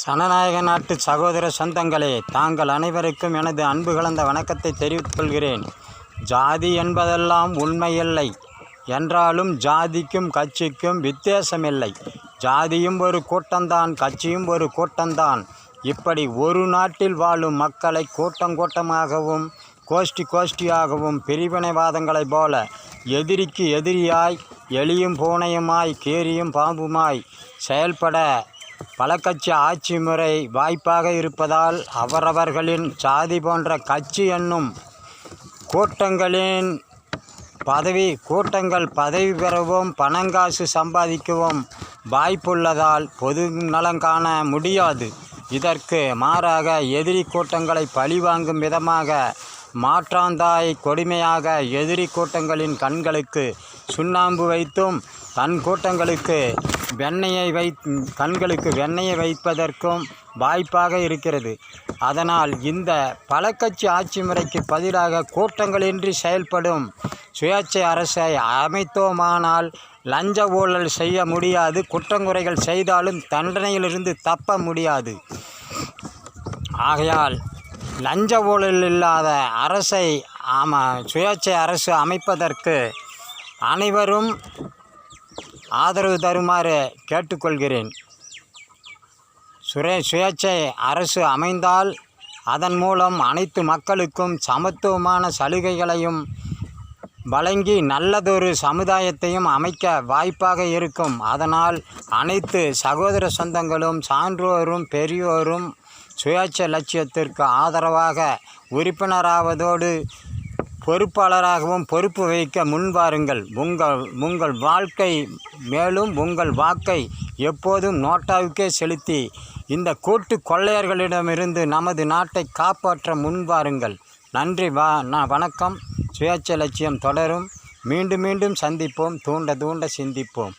ஜனநாயக நாட்டு சகோதர சொந்தங்களே, தாங்கள் அனைவருக்கும் எனது அன்பு கலந்த வணக்கத்தை தெரிவித்துக் கொள்கிறேன். ஜாதி என்பதெல்லாம் உண்மையில்லை என்றாலும் ஜாதிக்கும் கட்சிக்கும் வித்தியாசமில்லை. ஜாதியும் ஒரு கூட்டம்தான், கட்சியும் ஒரு கூட்டம்தான். இப்படி ஒரு நாட்டில் வாழும் மக்களை கூட்டமாகவும் கோஷ்டி கோஷ்டியாகவும் பிரிவினைவாதங்களைப் போல எதிரிக்கு எதிரியாய் எலியும் பூனையுமாய் கீரியும் பாம்புமாய் செயல்பட பல கட்சி ஆட்சி முறை வாய்ப்பாக இருப்பதால் அவரவர்களின் சாதி போன்ற கட்சி என்னும் கூட்டங்கள் பதவி பெறவும் பணங்காசு சம்பாதிக்கவும் வாய்ப்புள்ளதால் பொது நலம் காண முடியாது. இதற்கு மாறாக எதிரி கூட்டங்களை பழிவாங்கும் விதமாக மாற்றாந்தாய் கொடுமையாக எதிரி கூட்டங்களின் கண்களுக்கு சுண்ணாம்பு வைத்தும் தன் கூட்டங்களுக்கு கண்களுக்கு வெண்ணெயை வைப்பதற்கும் வாய்ப்பாக இருக்கிறது. அதனால் இந்த பல கட்சி ஆட்சி முறைக்கு பதிலாக கூட்டங்களின்றி செயல்படும் சுயேட்சை அரசை அமைத்தோமானால் லஞ்ச ஊழல் செய்ய முடியாது. குற்றங்குறைகள் செய்தாலும் தண்டனையிலிருந்து தப்ப முடியாது. ஆகையால் லஞ்ச ஊழல் இல்லாத அரசை சுயேட்சை அரசு அமைப்பதற்கு அனைவரும் ஆதரவு தருமாறு கேட்டுக்கொள்கிறேன். சுயேட்சை அரசு அமைந்தால் அதன் மூலம் அனைத்து மக்களுக்கும் சமத்துவமான சலுகைகளையும் வழங்கி நல்லதொரு சமுதாயத்தையும் அமைக்க வாய்ப்பாக இருக்கும். அதனால் அனைத்து சகோதர சொந்தங்களும் சான்றோரும் பெரியோரும் சுயேட்சை லட்சியத்திற்கு ஆதரவாக உறுப்பினராவதோடு பொறுப்பாளராகவும் பொறுப்பு வகிக்க முன்வாருங்கள். உங்கள் வாழ்க்கை மேலும் உங்கள் வாக்கை எப்போதும் நோட்டாவுக்கே செலுத்தி இந்த கூட்டு கொள்ளையர்களிடமிருந்து நமது நாட்டை காப்பாற்ற முன்வாருங்கள். நன்றி. வணக்கம். சுயேட்சை லட்சியம் தொடரும். மீண்டும் சந்திப்போம். தூண்ட சிந்திப்போம்.